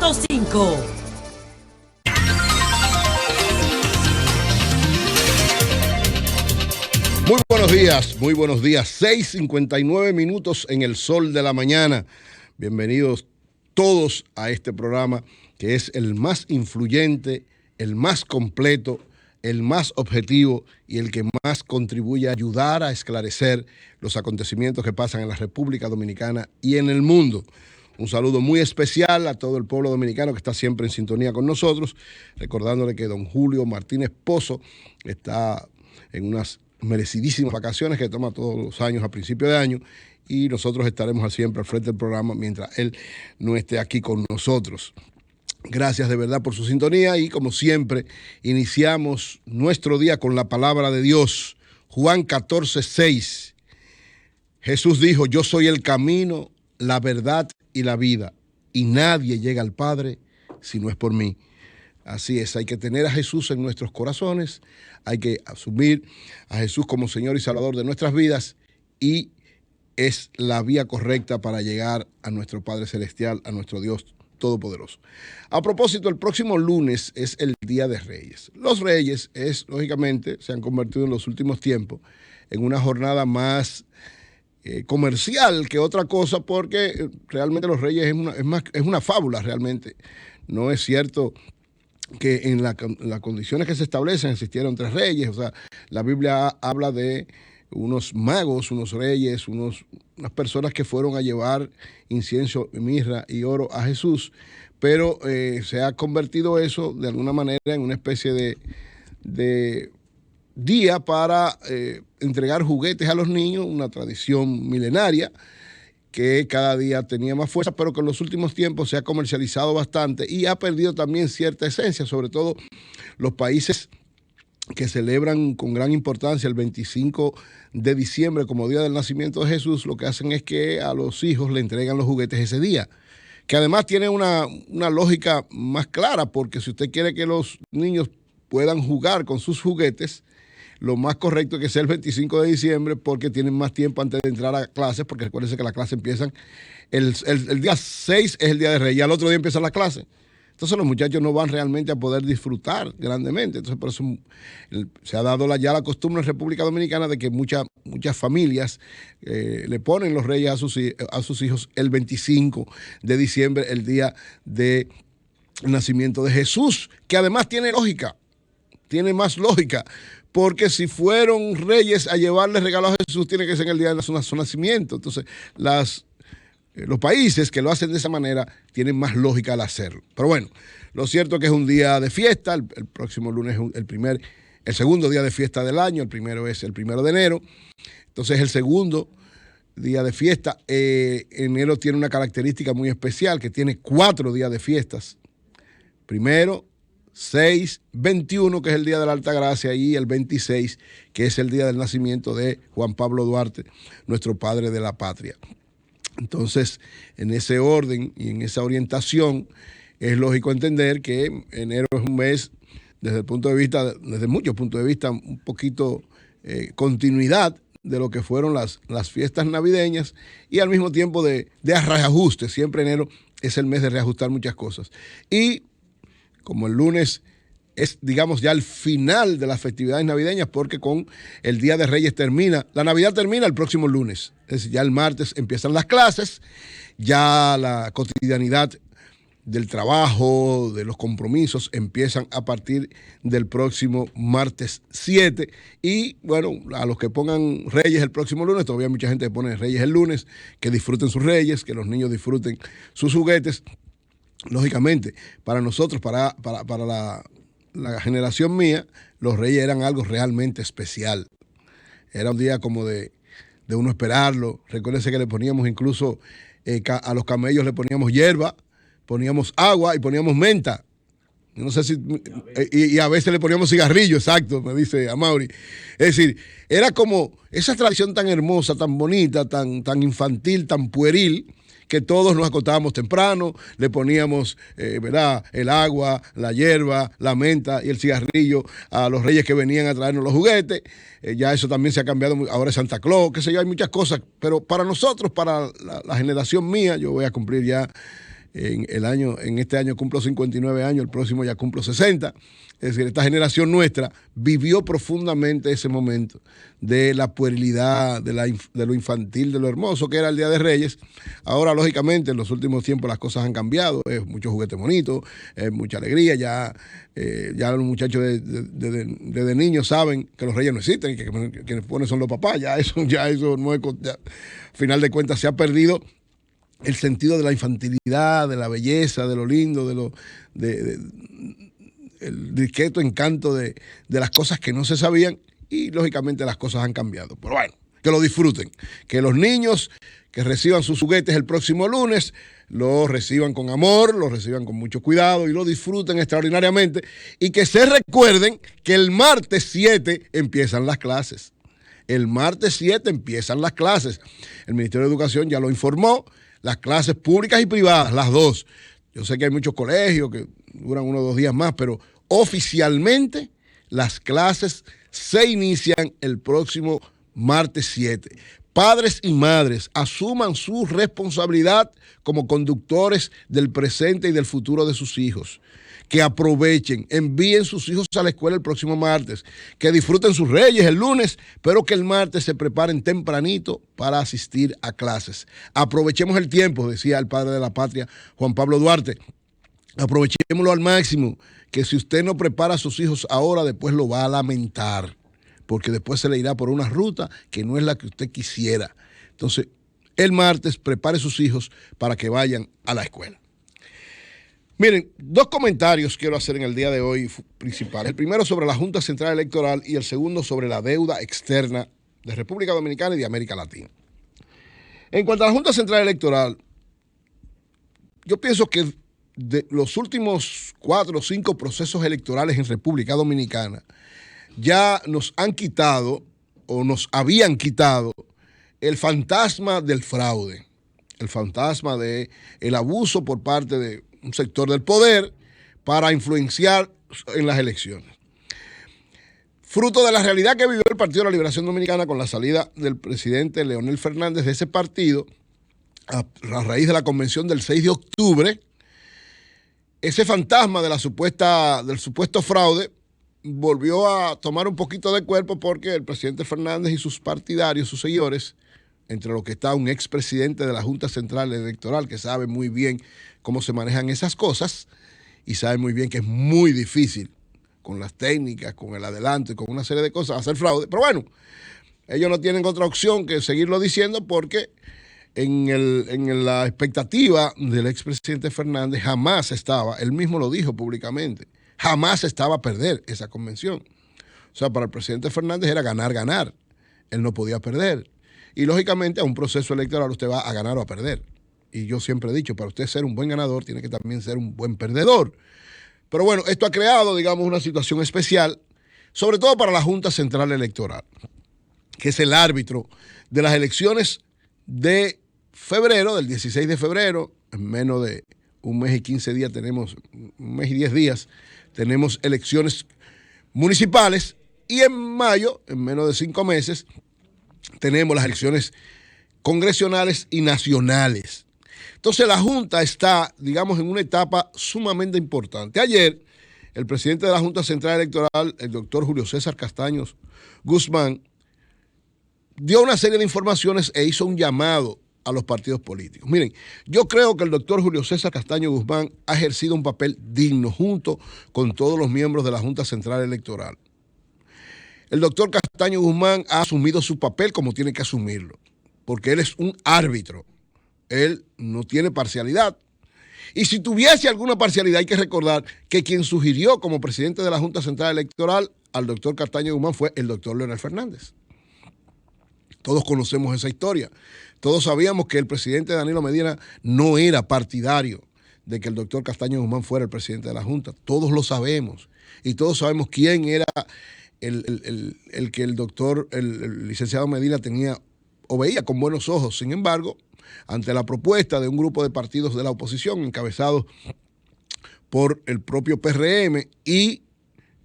100.5. Muy buenos días. 6:59 minutos en el sol de la mañana. Bienvenidos todos a este programa que es el más influyente, el más completo, el más objetivo y el que más contribuye a ayudar a esclarecer los acontecimientos que pasan en la República Dominicana y en el mundo. Un saludo muy especial a todo el pueblo dominicano que está siempre en sintonía con nosotros, recordándole que don Julio Martínez Pozo está en unas merecidísimas vacaciones que toma todos los años a principio de año, y nosotros estaremos siempre al frente del programa mientras él no esté aquí con nosotros. Gracias de verdad por su sintonía y como siempre iniciamos nuestro día con la palabra de Dios. Juan 14:6. Jesús dijo: yo soy el camino, la verdad y la vida, y nadie llega al Padre si no es por mí. Así es, hay que tener a Jesús en nuestros corazones, hay que asumir a Jesús como Señor y Salvador de nuestras vidas, y es la vía correcta para llegar a nuestro Padre Celestial, a nuestro Dios Todopoderoso. A propósito, el próximo lunes es el Día de Reyes. Los Reyes lógicamente, se han convertido en los últimos tiempos en una jornada más comercial que otra cosa, porque realmente los Reyes es una fábula realmente. No es cierto que en las condiciones que se establecen existieron tres reyes. O sea, la Biblia habla de unos magos, unos reyes, unas personas que fueron a llevar incienso, mirra y oro a Jesús, pero se ha convertido eso de alguna manera en una especie de día para entregar juguetes a los niños, una tradición milenaria que cada día tenía más fuerza, pero que en los últimos tiempos se ha comercializado bastante y ha perdido también cierta esencia, sobre todo los países que celebran con gran importancia el 25 de diciembre como Día del Nacimiento de Jesús. Lo que hacen es que a los hijos le entregan los juguetes ese día, que además tiene una lógica más clara, porque si usted quiere que los niños puedan jugar con sus juguetes, lo más correcto es que sea el 25 de diciembre, porque tienen más tiempo antes de entrar a clases, porque recuérdense que las clases empiezan, el día 6 es el Día de Reyes, y al otro día empieza la clase. Entonces los muchachos no van realmente a poder disfrutar grandemente. Entonces por eso se ha dado ya la costumbre en República Dominicana de que muchas familias le ponen los reyes a sus hijos el 25 de diciembre, el día del nacimiento de Jesús, que además tiene más lógica, porque si fueron reyes a llevarle regalos a Jesús, tiene que ser en el día de su nacimiento. Entonces los países que lo hacen de esa manera tienen más lógica al hacerlo. Pero bueno, lo cierto es que es un día de fiesta. El próximo lunes es el segundo día de fiesta del año. El primero es el 1 de enero. Entonces el segundo día de fiesta. Enero tiene una característica muy especial, que tiene 4 días de fiestas. 1, 6, 21, que es el día de la Alta Gracia, y el 26, que es el día del nacimiento de Juan Pablo Duarte, nuestro padre de la patria. Entonces, en ese orden y en esa orientación, es lógico entender que enero es un mes, desde muchos puntos de vista, un poquito continuidad de lo que fueron las fiestas navideñas, y al mismo tiempo de reajuste. Siempre enero es el mes de reajustar muchas cosas. Y como el lunes es, digamos, ya el final de las festividades navideñas, porque con el Día de Reyes la Navidad termina el próximo lunes. Es decir, ya el martes empiezan las clases, ya la cotidianidad del trabajo, de los compromisos, empiezan a partir del próximo martes 7. Y bueno, a los que pongan Reyes el próximo lunes, todavía hay mucha gente que pone Reyes el lunes, que disfruten sus Reyes, que los niños disfruten sus juguetes. Lógicamente, para nosotros, para la generación mía, los Reyes eran algo realmente especial. Era un día como de uno esperarlo. Recuérdense que le poníamos incluso a los camellos le poníamos hierba, poníamos agua y poníamos menta. Yo no sé si... Y a veces le poníamos cigarrillo, exacto, me dice Amaury. Es decir, era como esa tradición tan hermosa, tan bonita, tan infantil, tan pueril, que todos nos acostábamos temprano, le poníamos ¿verdad?, el agua, la hierba, la menta y el cigarrillo a los reyes que venían a traernos los juguetes. Ya eso también se ha cambiado, ahora es Santa Claus, qué sé yo, hay muchas cosas, pero para nosotros, para la generación mía, yo voy a cumplir ya en este año cumplo 59 años, el próximo ya cumplo 60. Es decir, esta generación nuestra vivió profundamente ese momento de la puerilidad, de lo infantil, de lo hermoso que era el Día de Reyes. Ahora, lógicamente, en los últimos tiempos las cosas han cambiado, es mucho juguete bonito, es mucha alegría, ya los muchachos desde niños saben que los reyes no existen, que quienes ponen son los papás, ya eso no es, al final de cuentas se ha perdido el sentido de la infantilidad, de la belleza, de lo lindo, el discreto encanto de las cosas que no se sabían, y lógicamente las cosas han cambiado. Pero bueno, que lo disfruten, que los niños que reciban sus juguetes el próximo lunes los reciban con amor, los reciban con mucho cuidado y lo disfruten extraordinariamente, y que se recuerden que el martes 7 empiezan las clases. El martes 7 empiezan las clases. El Ministerio de Educación ya lo informó, las clases públicas y privadas, las dos. Yo sé que hay muchos colegios que duran 1 o 2 días más, pero oficialmente las clases se inician el próximo martes 7. Padres y madres, asuman su responsabilidad como conductores del presente y del futuro de sus hijos. Que aprovechen, envíen sus hijos a la escuela el próximo martes, que disfruten sus reyes el lunes, pero que el martes se preparen tempranito para asistir a clases. Aprovechemos el tiempo, decía el padre de la patria, Juan Pablo Duarte. Aprovechémoslo al máximo, que si usted no prepara a sus hijos ahora, después lo va a lamentar, porque después se le irá por una ruta que no es la que usted quisiera. Entonces, el martes prepare sus hijos para que vayan a la escuela. Miren, 2 comentarios quiero hacer en el día de hoy principales. El primero sobre la Junta Central Electoral y el segundo sobre la deuda externa de República Dominicana y de América Latina. En cuanto a la Junta Central Electoral, yo pienso que de los últimos 4 o 5 procesos electorales en República Dominicana ya nos han quitado o nos habían quitado el fantasma del fraude, el fantasma del abuso por parte de un sector del poder para influenciar en las elecciones. Fruto de la realidad que vivió el Partido de la Liberación Dominicana con la salida del presidente Leonel Fernández de ese partido, a raíz de la convención del 6 de octubre, ese fantasma de del supuesto fraude volvió a tomar un poquito de cuerpo, porque el presidente Fernández y sus partidarios, sus seguidores, entre los que está un expresidente de la Junta Central Electoral que sabe muy bien cómo se manejan esas cosas y sabe muy bien que es muy difícil con las técnicas, con el adelanto y con una serie de cosas hacer fraude. Pero bueno, ellos no tienen otra opción que seguirlo diciendo, porque en la expectativa del expresidente Fernández jamás estaba, él mismo lo dijo públicamente, jamás estaba a perder esa convención. O sea, para el presidente Fernández era ganar, ganar. Él no podía perder. Y lógicamente a un proceso electoral usted va a ganar o a perder. Y yo siempre he dicho, para usted ser un buen ganador tiene que también ser un buen perdedor. Pero bueno, esto ha creado, digamos, una situación especial, sobre todo para la Junta Central Electoral, que es el árbitro de las elecciones de febrero, del 16 de febrero. En menos de 1 mes y 15 días tenemos, 1 mes y 10 días, tenemos elecciones municipales, y en mayo, en menos de 5 meses, tenemos las elecciones congresionales y nacionales. Entonces la Junta está, digamos, en una etapa sumamente importante. Ayer, el presidente de la Junta Central Electoral, el doctor Julio César Castaños Guzmán, dio una serie de informaciones e hizo un llamado a los partidos políticos. Miren, yo creo que el doctor Julio César Castaños Guzmán ha ejercido un papel digno junto con todos los miembros de la Junta Central Electoral. El doctor Castaños Guzmán ha asumido su papel como tiene que asumirlo, porque él es un árbitro. Él no tiene parcialidad. Y si tuviese alguna parcialidad, hay que recordar que quien sugirió como presidente de la Junta Central Electoral al doctor Castaños Guzmán fue el doctor Leonel Fernández. Todos conocemos esa historia. Todos sabíamos que el presidente Danilo Medina no era partidario de que el doctor Castaños Guzmán fuera el presidente de la Junta. Todos lo sabemos. Y todos sabemos quién era el que el licenciado Medina tenía o veía con buenos ojos. Sin embargo, ante la propuesta de un grupo de partidos de la oposición encabezados por el propio PRM y,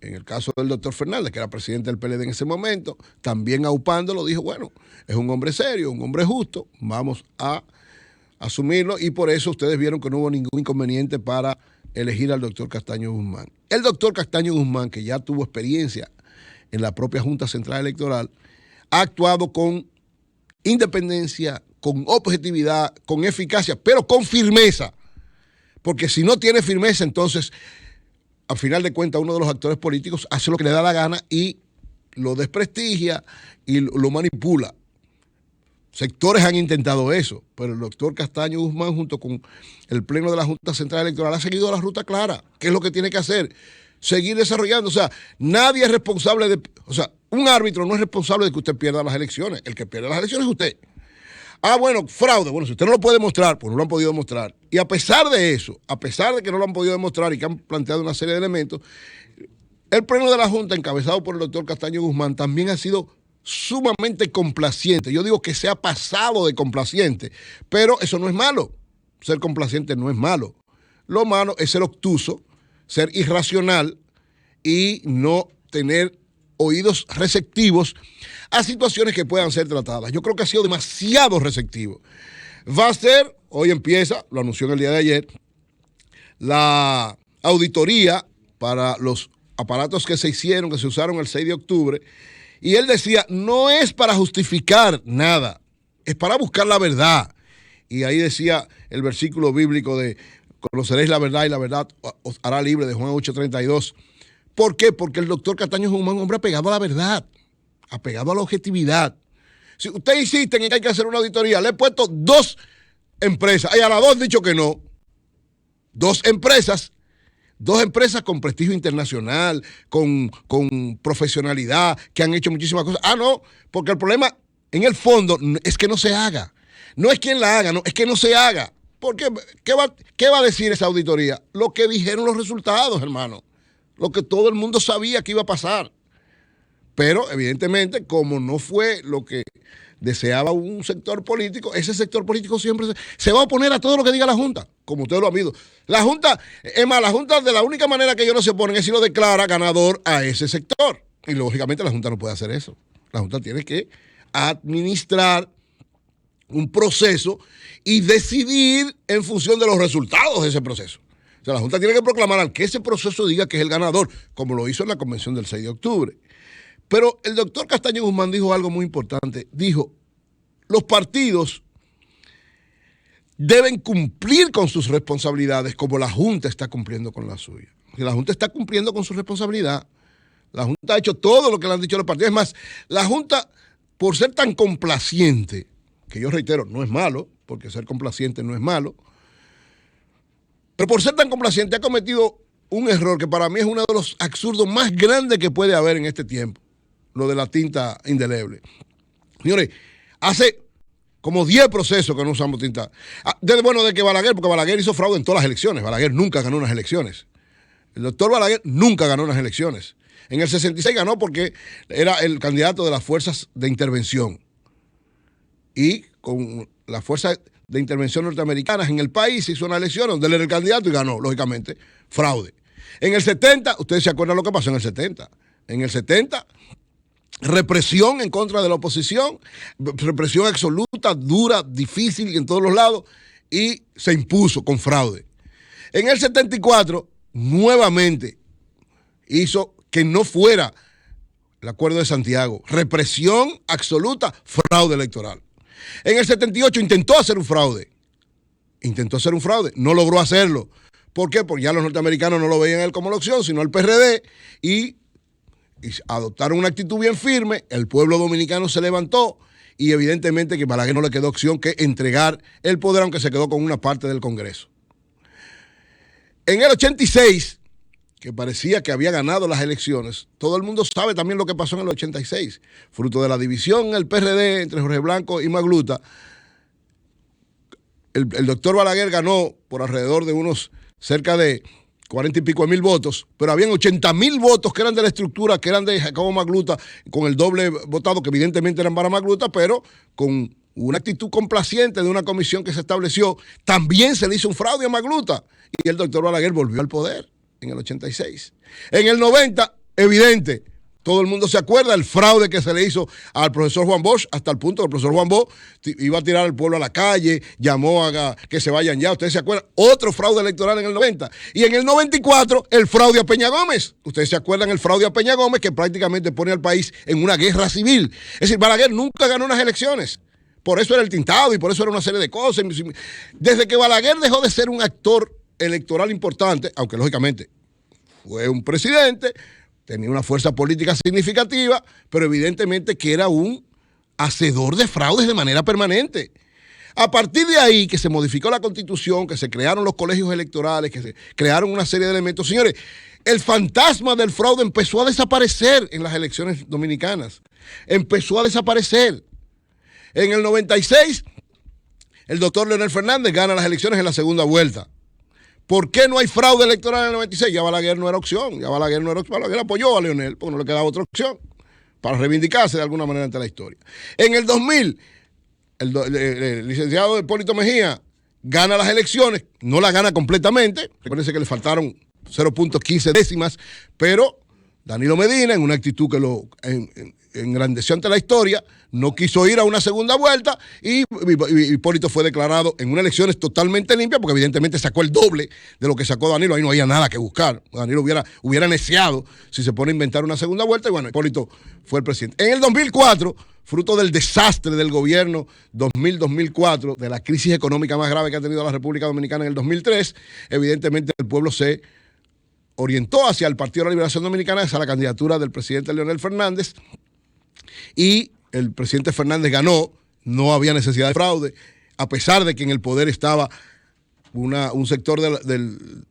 en el caso del doctor Fernández, que era presidente del PLD en ese momento, también aupándolo, dijo, bueno, es un hombre serio, un hombre justo, vamos a asumirlo, y por eso ustedes vieron que no hubo ningún inconveniente para elegir al doctor Castaño Guzmán. El doctor Castaño Guzmán, que ya tuvo experiencia en la propia Junta Central Electoral, ha actuado con independencia, con objetividad, con eficacia, pero con firmeza. Porque si no tiene firmeza, entonces, al final de cuentas, uno de los actores políticos hace lo que le da la gana y lo desprestigia y lo manipula. Sectores han intentado eso, pero el doctor Castaño Guzmán, junto con el Pleno de la Junta Central Electoral, ha seguido la ruta clara. ¿Qué es lo que tiene que hacer? Seguir desarrollando. O sea, nadie es responsable de... O sea, un árbitro no es responsable de que usted pierda las elecciones. El que pierde las elecciones es usted. Ah, bueno, fraude. Bueno, si usted no lo puede demostrar, pues no lo han podido demostrar. Y a pesar de eso, a pesar de que no lo han podido demostrar y que han planteado una serie de elementos, el Pleno de la Junta, encabezado por el doctor Castaño Guzmán, también ha sido sumamente complaciente. Yo digo que se ha pasado de complaciente, pero eso no es malo. Ser complaciente no es malo. Lo malo es ser obtuso, ser irracional y no tener oídos receptivos a situaciones que puedan ser tratadas. Yo creo que ha sido demasiado receptivo. Va a ser, hoy empieza, lo anunció en el día de ayer, la auditoría para los aparatos que se hicieron, que se usaron el 6 de octubre, y él decía, no es para justificar nada, es para buscar la verdad. Y ahí decía el versículo bíblico de conoceréis la verdad y la verdad os hará libre, de Juan 8:32. ¿Por qué? Porque el doctor Castaño Guzmán es un hombre apegado a la verdad, apegado a la objetividad. Si usted insiste en que hay que hacer una auditoría, le he puesto 2 empresas, y a las 2 han dicho que no. 2 empresas con prestigio internacional, con profesionalidad, que han hecho muchísimas cosas. Ah, no, porque el problema en el fondo es que no se haga. No es quien la haga, no, es que no se haga. Porque, ¿qué va a decir esa auditoría? Lo que dijeron los resultados, hermano. Lo que todo el mundo sabía que iba a pasar. Pero, evidentemente, como no fue lo que deseaba un sector político, ese sector político siempre se va a oponer a todo lo que diga la Junta, como ustedes lo han visto. La Junta, es más, la Junta, de la única manera que ellos no se oponen es si lo declara ganador a ese sector. Y lógicamente la Junta no puede hacer eso. La Junta tiene que administrar un proceso y decidir en función de los resultados de ese proceso. O sea, la Junta tiene que proclamar al que ese proceso diga que es el ganador, como lo hizo en la convención del 6 de octubre. Pero el doctor Castaño Guzmán dijo algo muy importante. Dijo, los partidos deben cumplir con sus responsabilidades como la Junta está cumpliendo con la suya. Y la Junta está cumpliendo con su responsabilidad. La Junta ha hecho todo lo que le han dicho los partidos. Es más, la Junta, por ser tan complaciente, que yo reitero, no es malo, porque ser complaciente no es malo, pero por ser tan complaciente ha cometido un error que para mí es uno de los absurdos más grandes que puede haber en este tiempo, lo de la tinta indeleble. Señores, hace como 10 procesos que no usamos tinta. De que Balaguer, porque Balaguer hizo fraude en todas las elecciones. Balaguer nunca ganó unas elecciones. El doctor Balaguer nunca ganó unas elecciones. En el 66 ganó porque era el candidato de las fuerzas de intervención. Y con las fuerzas de intervención norteamericanas en el país hizo una elección donde él era el candidato y ganó, lógicamente, fraude. En el 70, ustedes se acuerdan lo que pasó en el 70. En el 70, represión en contra de la oposición, represión absoluta, dura, difícil en todos los lados, y se impuso con fraude. En el 74, nuevamente, hizo que no fuera el Acuerdo de Santiago. Represión absoluta, fraude electoral. En el 78 intentó hacer un fraude, no logró hacerlo. ¿Por qué? Porque ya los norteamericanos no lo veían a él como la opción, sino al PRD, y adoptaron una actitud bien firme. El pueblo dominicano se levantó y evidentemente que a Balaguer no le quedó opción que entregar el poder, aunque se quedó con una parte del Congreso. En el 86, que parecía que había ganado las elecciones, todo el mundo sabe también lo que pasó en el 86, fruto de la división en el PRD entre Jorge Blanco y Magluta. El doctor Balaguer ganó por alrededor de unos cerca de 40 y pico de mil votos, pero habían 80.000 votos que eran de la estructura, que eran de Jacobo Magluta, con el doble votado, que evidentemente eran para Magluta, pero con una actitud complaciente de una comisión que se estableció. También se le hizo un fraude a Magluta y el doctor Balaguer volvió al poder en el 86. En el 90, evidente, Todo el mundo se acuerda del fraude que se le hizo al profesor Juan Bosch, hasta el punto que el profesor Juan Bosch iba a tirar al pueblo a la calle, llamó a que se vayan ya. Ustedes se acuerdan, otro fraude electoral en el 90. Y en el 94, el fraude a Peña Gómez. Ustedes se acuerdan el fraude a Peña Gómez, que prácticamente pone al país en una guerra civil. Es decir, Balaguer nunca ganó unas elecciones. Por eso era el tintado y por eso era una serie de cosas. Desde que Balaguer dejó de ser un actor electoral importante, aunque lógicamente fue un presidente, tenía una fuerza política significativa, pero evidentemente que era un hacedor de fraudes de manera permanente. A partir de ahí que se modificó la Constitución, que se crearon los colegios electorales, que se crearon una serie de elementos. Señores, el fantasma del fraude empezó a desaparecer en las elecciones dominicanas. Empezó a desaparecer. En el 96, el doctor Leonel Fernández gana las elecciones en la segunda vuelta. ¿Por qué no hay fraude electoral en el 96? Ya Balaguer no era opción. Balaguer apoyó a Leonel porque no le quedaba otra opción para reivindicarse de alguna manera ante la historia. En el 2000, el licenciado Hipólito Mejía gana las elecciones, no la gana completamente. Recuérdense que le faltaron 0.15 décimas, pero Danilo Medina, en una actitud que lo engrandeció ante la historia, no quiso ir a una segunda vuelta y Hipólito fue declarado en unas elecciones totalmente limpias, porque evidentemente sacó el doble de lo que sacó Danilo. Ahí no había nada que buscar. Danilo hubiera neciado si se pone a inventar una segunda vuelta, y bueno, Hipólito fue el presidente. En el 2004, fruto del desastre del gobierno 2000-2004, de la crisis económica más grave que ha tenido la República Dominicana en el 2003, evidentemente el pueblo se orientó hacia el Partido de la Liberación Dominicana, hacia la candidatura del presidente Leonel Fernández, y el presidente Fernández ganó. No había necesidad de fraude, a pesar de que en el poder estaba un sector del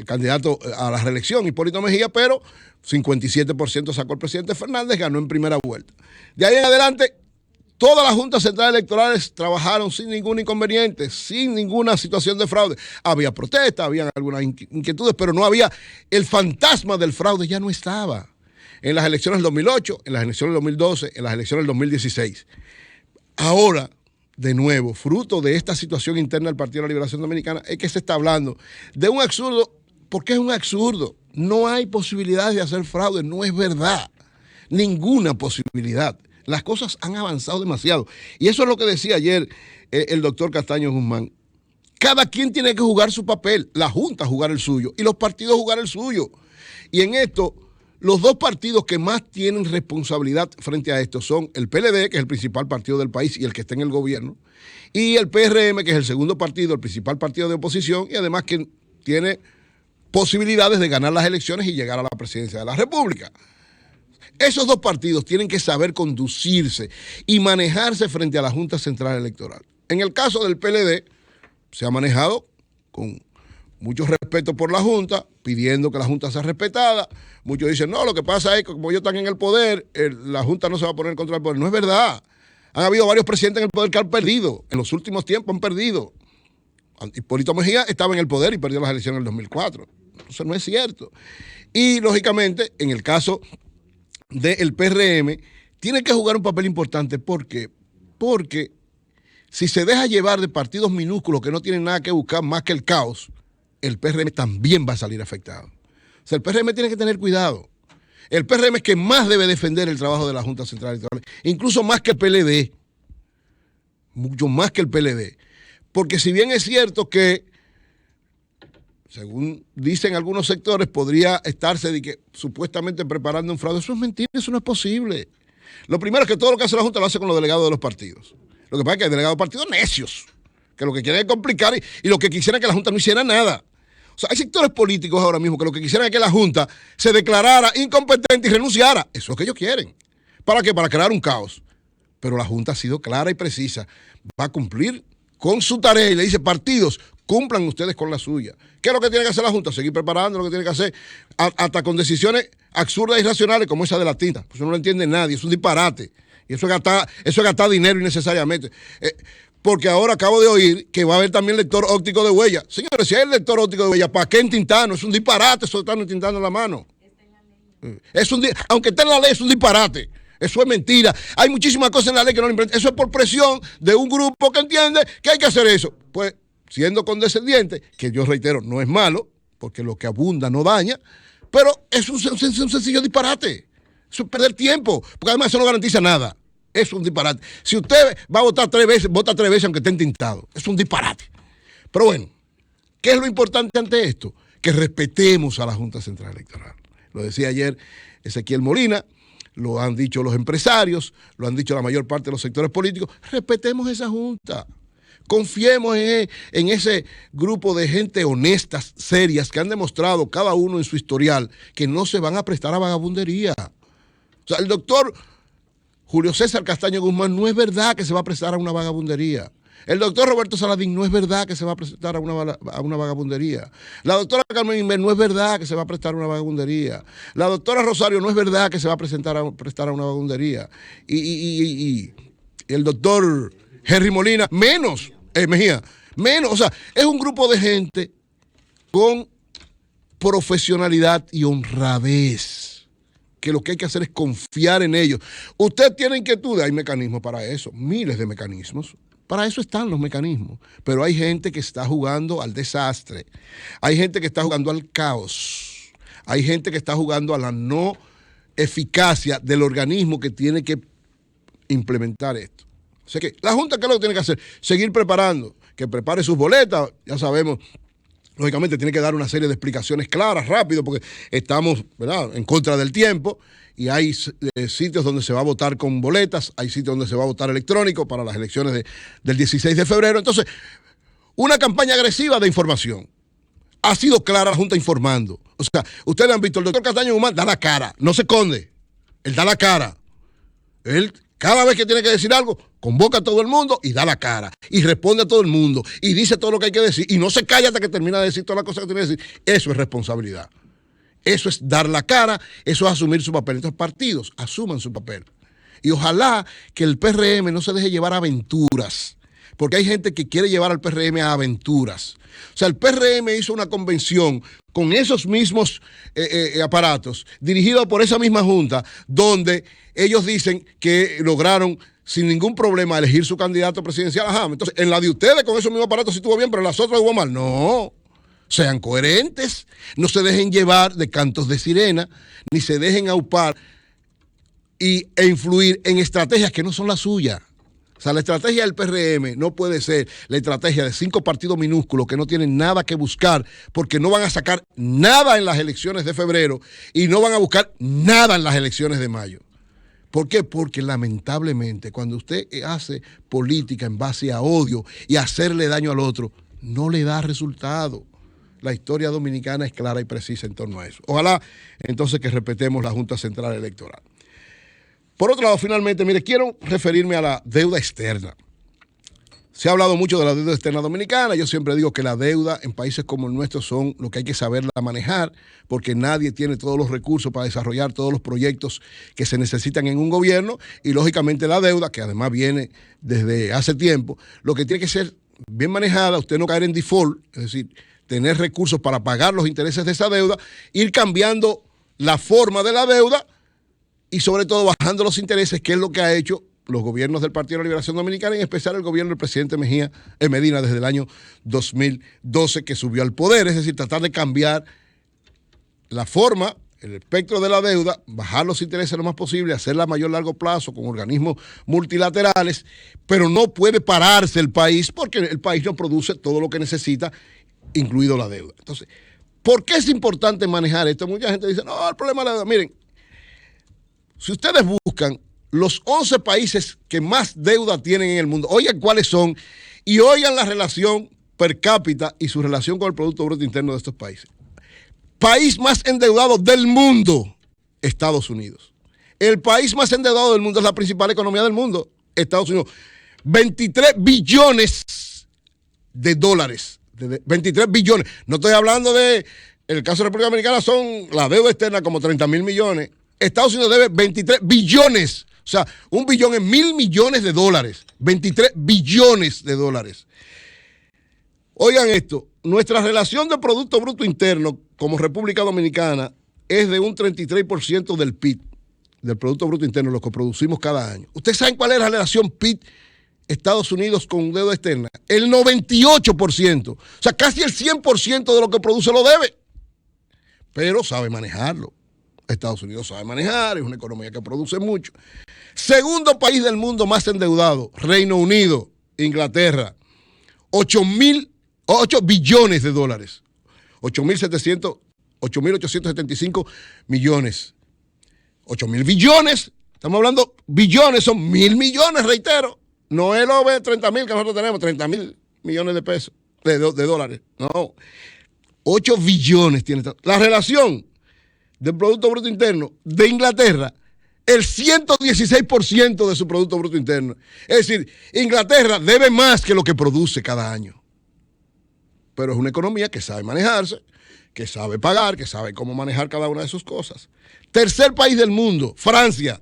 candidato a la reelección, Hipólito Mejía, pero 57% sacó el presidente Fernández, ganó en primera vuelta. De ahí en adelante, todas las juntas centrales electorales trabajaron sin ningún inconveniente, sin ninguna situación de fraude. Había protestas, había algunas inquietudes, pero no había, el fantasma del fraude ya no estaba. En las elecciones del 2008, en las elecciones del 2012, en las elecciones del 2016. Ahora, de nuevo, fruto de esta situación interna del Partido de la Liberación Dominicana, es que se está hablando de un absurdo. ¿Por qué es un absurdo? No hay posibilidades de hacer fraude, no es verdad. Ninguna posibilidad. Las cosas han avanzado demasiado. Y eso es lo que decía ayer el doctor Castaño Guzmán. Cada quien tiene que jugar su papel, la Junta jugar el suyo y los partidos jugar el suyo. Y en esto, los dos partidos que más tienen responsabilidad frente a esto son el PLD, que es el principal partido del país y el que está en el gobierno, y el PRM, que es el segundo partido, el principal partido de oposición, y además que tiene posibilidades de ganar las elecciones y llegar a la presidencia de la República. Esos dos partidos tienen que saber conducirse y manejarse frente a la Junta Central Electoral. En el caso del PLD, se ha manejado con mucho respeto por la Junta, pidiendo que la Junta sea respetada. Muchos dicen, no, lo que pasa es que como ellos están en el poder, la Junta no se va a poner contra el poder. No es verdad. Han habido varios presidentes en el poder que han perdido. En los últimos tiempos han perdido. Hipólito Mejía estaba en el poder y perdió las elecciones en el 2004. Eso no es cierto. Y, lógicamente, en el caso del PRM, tiene que jugar un papel importante. ¿Por qué? Porque si se deja llevar de partidos minúsculos que no tienen nada que buscar más que el caos, el PRM también va a salir afectado. O sea, el PRM tiene que tener cuidado. El PRM es que más debe defender el trabajo de la Junta Central Electoral, incluso más que el PLD, mucho más que el PLD. Porque si bien es cierto que, según dicen algunos sectores, podría estarse supuestamente preparando un fraude, eso es mentira, eso no es posible. Lo primero es que todo lo que hace la Junta lo hace con los delegados de los partidos. Lo que pasa es que hay delegados de partidos necios, que lo que quieren es complicar y lo que quisieran es que la Junta no hiciera nada. O sea, hay sectores políticos ahora mismo que lo que quisieran es que la Junta se declarara incompetente y renunciara. Eso es lo que ellos quieren. ¿Para qué? Para crear un caos. Pero la Junta ha sido clara y precisa. Va a cumplir con su tarea y le dice, partidos, cumplan ustedes con la suya. ¿Qué es lo que tiene que hacer la Junta? Seguir preparando lo que tiene que hacer, hasta con decisiones absurdas e irracionales como esa de la tinta. Pues eso no lo entiende nadie, es un disparate. Y eso es gastar dinero innecesariamente. Porque ahora acabo de oír que va a haber también lector óptico de huella. Señores, si hay el lector óptico de huella, ¿para qué entintano? Es un disparate eso de estar entintando en la mano. Aunque esté en la ley, es un disparate. Eso es mentira. Hay muchísimas cosas en la ley que no le implementan. Eso es por presión de un grupo que entiende que hay que hacer eso. Pues, siendo condescendiente, que yo reitero, no es malo, porque lo que abunda no daña, pero es un sencillo disparate. Eso es perder tiempo, porque además eso no garantiza nada. Es un disparate. Si usted va a votar 3 veces, vota 3 veces aunque esté entintado. Es un disparate. Pero bueno, ¿qué es lo importante ante esto? Que respetemos a la Junta Central Electoral. Lo decía ayer Ezequiel Molina, lo han dicho los empresarios, lo han dicho la mayor parte de los sectores políticos. Respetemos esa Junta. Confiemos en ese grupo de gente honestas, serias, que han demostrado cada uno en su historial que no se van a prestar a vagabundería. O sea, el doctor Julio César Castaño Guzmán no es verdad que se va a prestar a una vagabundería. El doctor Roberto Saladín no es verdad que se va a prestar a una vagabundería. La doctora Carmen Inver no es verdad que se va a prestar a una vagabundería. La doctora Rosario no es verdad que se va a prestar a una vagabundería. Y el doctor Henry Molina, menos, Mejía, menos. O sea, es un grupo de gente con profesionalidad y honradez, que lo que hay que hacer es confiar en ellos. Usted tiene inquietudes, hay mecanismos para eso, miles de mecanismos. Para eso están los mecanismos. Pero hay gente que está jugando al desastre. Hay gente que está jugando al caos. Hay gente que está jugando a la no eficacia del organismo que tiene que implementar esto. O sea que la Junta, ¿qué es lo que tiene que hacer? Seguir preparando, que prepare sus boletas, ya sabemos. Lógicamente tiene que dar una serie de explicaciones claras, rápido, porque estamos, ¿verdad?, en contra del tiempo, y hay sitios donde se va a votar con boletas, hay sitios donde se va a votar electrónico para las elecciones del 16 de febrero. Entonces, una campaña agresiva de información. Ha sido clara la Junta informando. O sea, ustedes han visto, el doctor Castaño Guzmán da la cara, no se esconde, él da la cara. Él, cada vez que tiene que decir algo, convoca a todo el mundo y da la cara. Y responde a todo el mundo. Y dice todo lo que hay que decir. Y no se calla hasta que termina de decir todas las cosas que tiene que decir. Eso es responsabilidad. Eso es dar la cara. Eso es asumir su papel. Entonces, partidos asuman su papel. Y ojalá que el PRM no se deje llevar a aventuras. Porque hay gente que quiere llevar al PRM a aventuras. O sea, el PRM hizo una convención con esos mismos aparatos, dirigidos por esa misma junta, donde ellos dicen que lograron sin ningún problema elegir su candidato presidencial. Ajá, entonces en la de ustedes con esos mismos aparatos sí estuvo bien, pero en las otras estuvo mal. No, sean coherentes, no se dejen llevar de cantos de sirena, ni se dejen aupar e influir en estrategias que no son las suyas. O sea, la estrategia del PRM no puede ser la estrategia de 5 partidos minúsculos que no tienen nada que buscar, porque no van a sacar nada en las elecciones de febrero y no van a buscar nada en las elecciones de mayo. ¿Por qué? Porque lamentablemente cuando usted hace política en base a odio y hacerle daño al otro, no le da resultado. La historia dominicana es clara y precisa en torno a eso. Ojalá entonces que respetemos la Junta Central Electoral. Por otro lado, finalmente, mire, quiero referirme a la deuda externa. Se ha hablado mucho de la deuda externa dominicana. Yo siempre digo que la deuda en países como el nuestro son lo que hay que saberla manejar, porque nadie tiene todos los recursos para desarrollar todos los proyectos que se necesitan en un gobierno. Y lógicamente la deuda, que además viene desde hace tiempo, lo que tiene que ser bien manejada, usted no caer en default, es decir, tener recursos para pagar los intereses de esa deuda, ir cambiando la forma de la deuda y sobre todo bajando los intereses, que es lo que ha hecho los gobiernos del Partido de la Liberación Dominicana, en especial el gobierno del presidente Medina desde el año 2012 que subió al poder. Es decir, tratar de cambiar la forma, el espectro de la deuda, bajar los intereses lo más posible, hacerla a mayor largo plazo con organismos multilaterales, pero no puede pararse el país porque el país no produce todo lo que necesita, incluido la deuda. Entonces, ¿por qué es importante manejar esto? Mucha gente dice, no, el problema es la deuda. Miren, si ustedes buscan los 11 países que más deuda tienen en el mundo, oigan cuáles son y oigan la relación per cápita y su relación con el Producto Bruto Interno de estos países. País más endeudado del mundo, Estados Unidos. El país más endeudado del mundo es la principal economía del mundo, Estados Unidos. 23 billones de dólares. 23 billones. No estoy hablando de, en el caso de República Dominicana son la deuda externa como 30.000 millones. Estados Unidos debe 23 billones. O sea, 1 billón es 1.000 millones de dólares. 23 billones de dólares. Oigan esto, nuestra relación de Producto Bruto Interno como República Dominicana es de un 33% del PIB, del Producto Bruto Interno, lo que producimos cada año. ¿Ustedes saben cuál es la relación PIB Estados Unidos con deuda externa? El 98%. O sea, casi el 100% de lo que produce lo debe. Pero sabe manejarlo. Estados Unidos sabe manejar, es una economía que produce mucho. Segundo país del mundo más endeudado, Reino Unido, Inglaterra, 8 billones de dólares, 8.875 millones. 8.000 billones, estamos hablando, billones son 1.000 millones, reitero. No es los 30.000 que nosotros tenemos, 30.000 millones de pesos, de dólares. No, 8 billones tiene. La relación del Producto Bruto Interno de Inglaterra, el 116% de su Producto Bruto Interno. Es decir, Inglaterra debe más que lo que produce cada año. Pero es una economía que sabe manejarse, que sabe pagar, que sabe cómo manejar cada una de sus cosas. Tercer país del mundo, Francia,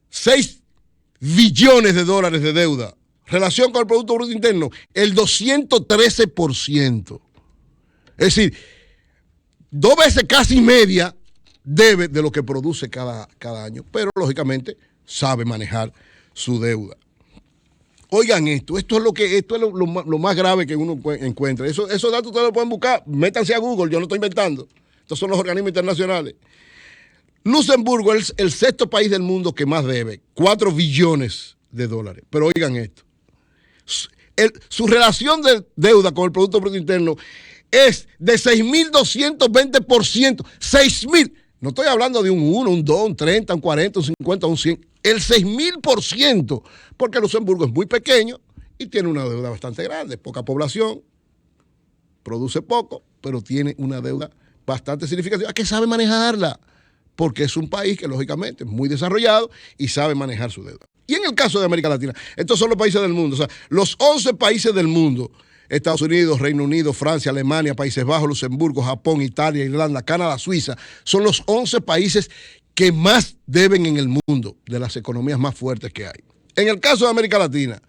6 billones de dólares de deuda. Relación con el Producto Bruto Interno, el 213%. Es decir, 2 veces casi media debe de lo que produce cada año, pero lógicamente sabe manejar su deuda. Oigan esto es lo más grave que uno encuentra. Esos datos ustedes lo pueden buscar, métanse a Google, yo no estoy inventando. Estos son los organismos internacionales. Luxemburgo es el sexto país del mundo que más debe, 4 billones de dólares. Pero oigan esto, su relación de deuda con el Producto Bruto Interno es de 6.220%, 6.000. No estoy hablando de un 1, un 2, un 30, un 40, un 50, un 100. El 6.000%, porque Luxemburgo es muy pequeño y tiene una deuda bastante grande, poca población, produce poco, pero tiene una deuda bastante significativa que sabe manejarla, porque es un país que lógicamente es muy desarrollado y sabe manejar su deuda. Y en el caso de América Latina, estos son los países del mundo, o sea, los 11 países del mundo, Estados Unidos, Reino Unido, Francia, Alemania, Países Bajos, Luxemburgo, Japón, Italia, Irlanda, Canadá, Suiza, son los 11 países que más deben en el mundo, de las economías más fuertes que hay. En el caso de América Latina,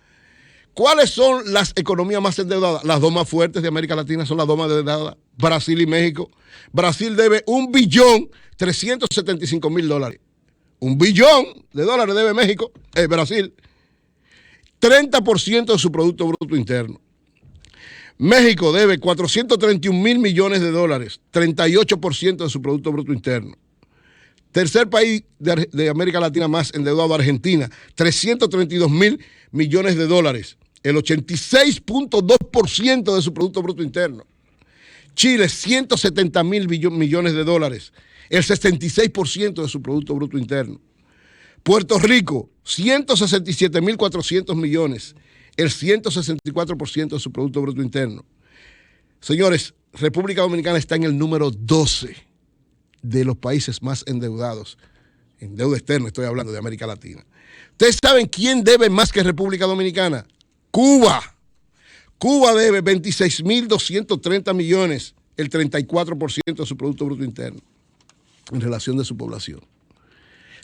¿cuáles son las economías más endeudadas? Las dos más fuertes de América Latina son las dos más endeudadas, Brasil y México. Brasil debe $1.375.000. $1 billón debe México, Brasil. 30% de su Producto Bruto Interno. México debe $431.000 millones, 38% de su Producto Bruto Interno. Tercer país de América Latina más endeudado, Argentina, $332.000 millones, el 86.2% de su Producto Bruto Interno. Chile, $170.000 millones, el 66% de su Producto Bruto Interno. Puerto Rico, $167.400 millones, el 164% de su Producto Bruto Interno. Señores, República Dominicana está en el número 12 de los países más endeudados. En deuda externa estoy hablando de América Latina. ¿Ustedes saben quién debe más que República Dominicana? Cuba. Cuba debe 26.230 millones, el 34% de su Producto Bruto Interno, en relación de su población.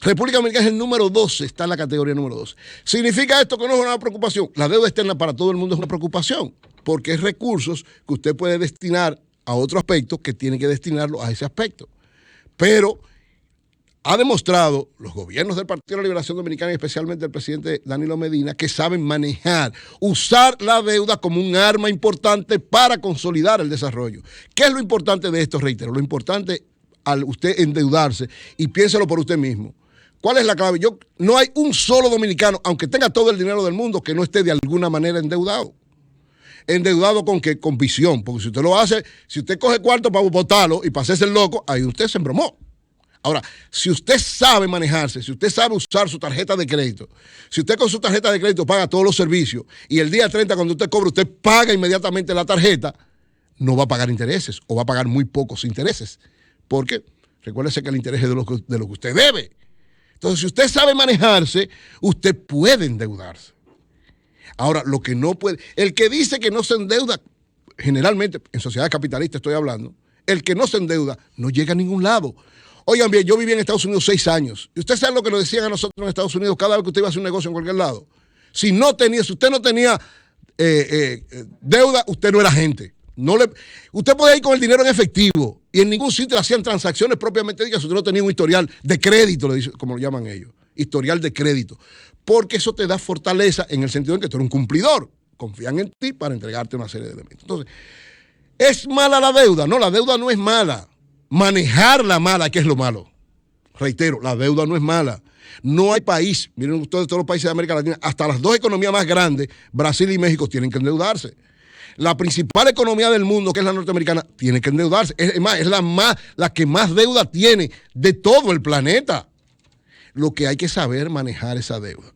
República Dominicana es el número 12, está en la categoría número 12. ¿Significa esto que no es una preocupación? La deuda externa para todo el mundo es una preocupación, porque es recursos que usted puede destinar a otro aspecto que tiene que destinarlo a ese aspecto. Pero ha demostrado los gobiernos del Partido de la Liberación Dominicana y especialmente el presidente Danilo Medina que saben manejar, usar la deuda como un arma importante para consolidar el desarrollo. ¿Qué es lo importante de esto? Reitero, lo importante al usted endeudarse, y piénselo por usted mismo. ¿Cuál es la clave? No hay un solo dominicano, aunque tenga todo el dinero del mundo, que no esté de alguna manera endeudado. ¿Endeudado con qué? Con visión. Porque si usted lo hace, si usted coge cuarto para botarlo y para hacerse el loco, ahí usted se embromó. Ahora, si usted sabe manejarse, si usted sabe usar su tarjeta de crédito, si usted con su tarjeta de crédito paga todos los servicios y el día 30 cuando usted cobra, usted paga inmediatamente la tarjeta, no va a pagar intereses o va a pagar muy pocos intereses. Porque recuérdese que el interés es de lo que usted debe. Entonces, si usted sabe manejarse, usted puede endeudarse. Ahora, lo que no puede, el que dice que no se endeuda, generalmente, en sociedades capitalistas estoy hablando, el que no se endeuda no llega a ningún lado. Oigan bien, yo viví en Estados Unidos 6 años. ¿Y usted sabe lo que nos decían a nosotros en Estados Unidos cada vez que usted iba a hacer un negocio en cualquier lado? Si usted no tenía deuda, usted no era gente. Usted podía ir con el dinero en efectivo y en ningún sitio hacían transacciones propiamente dichas si usted no tenía un historial de crédito, como lo llaman ellos, historial de crédito, porque eso te da fortaleza en el sentido de que tú eres un cumplidor, confían en ti para entregarte una serie de elementos. Entonces, ¿es mala la deuda? No, la deuda no es mala. manejar la mala, ¿qué es lo malo? Reitero, la deuda no es mala. No hay país, miren ustedes, todos los países de América Latina, hasta las dos economías más grandes, Brasil y México, tienen que endeudarse. La principal economía del mundo, que es la norteamericana, tiene que endeudarse. Es la que más deuda tiene de todo el planeta. Lo que hay que saber manejar esa deuda.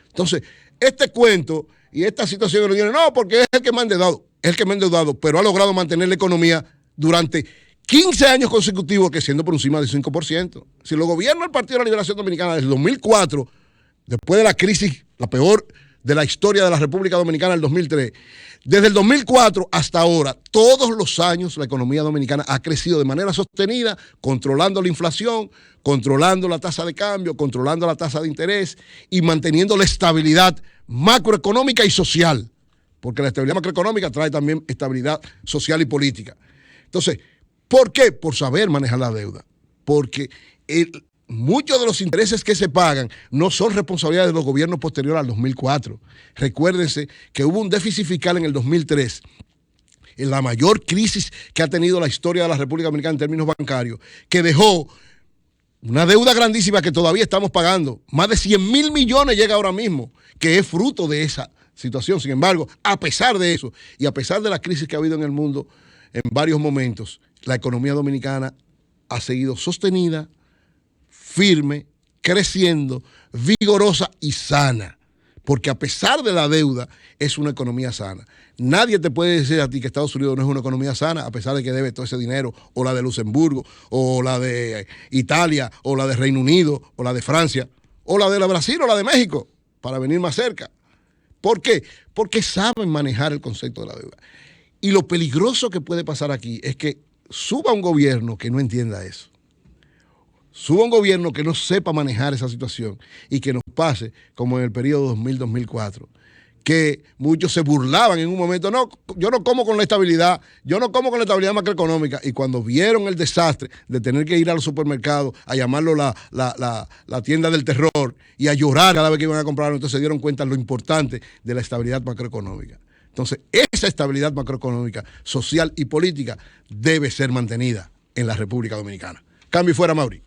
Entonces, este cuento y esta situación que nos dicen, no, porque es el que me ha endeudado, es el que me ha endeudado, pero ha logrado mantener la economía durante 15 años consecutivos, creciendo por encima del 5%. Si los gobiernos del Partido de la Liberación Dominicana desde el 2004, después de la crisis, la peor de la historia de la República Dominicana, el 2003, desde el 2004 hasta ahora, todos los años la economía dominicana ha crecido de manera sostenida, controlando la inflación, controlando la tasa de cambio, controlando la tasa de interés y manteniendo la estabilidad macroeconómica y social, porque la estabilidad macroeconómica trae también estabilidad social y política. Entonces, ¿por qué? Por saber manejar la deuda, porque muchos de los intereses que se pagan no son responsabilidad de los gobiernos posteriores al 2004. Recuérdense que hubo un déficit fiscal en el 2003, en la mayor crisis que ha tenido la historia de la República Dominicana en términos bancarios, que dejó una deuda grandísima que todavía estamos pagando. Más de 100.000 millones llega ahora mismo, que es fruto de esa situación. Sin embargo, a pesar de eso y a pesar de la crisis que ha habido en el mundo en varios momentos, la economía dominicana ha seguido sostenida, firme, creciendo, vigorosa y sana. Porque a pesar de la deuda, es una economía sana. Nadie te puede decir a ti que Estados Unidos no es una economía sana, a pesar de que debe todo ese dinero, o la de Luxemburgo, o la de Italia, o la de Reino Unido, o la de Francia, o la de Brasil, o la de México, para venir más cerca. ¿Por qué? Porque saben manejar el concepto de la deuda. Y lo peligroso que puede pasar aquí es que suba un gobierno que no entienda eso. Suba un gobierno que no sepa manejar esa situación y que nos pase como en el periodo 2000-2004, que muchos se burlaban en un momento, no, yo no como con la estabilidad, yo no como con la estabilidad macroeconómica, y cuando vieron el desastre de tener que ir a los supermercados a llamarlo la tienda del terror y a llorar cada vez que iban a comprar, entonces se dieron cuenta de lo importante de la estabilidad macroeconómica. Entonces, esa estabilidad macroeconómica, social y política debe ser mantenida en la República Dominicana. Cambio y fuera, Mauri.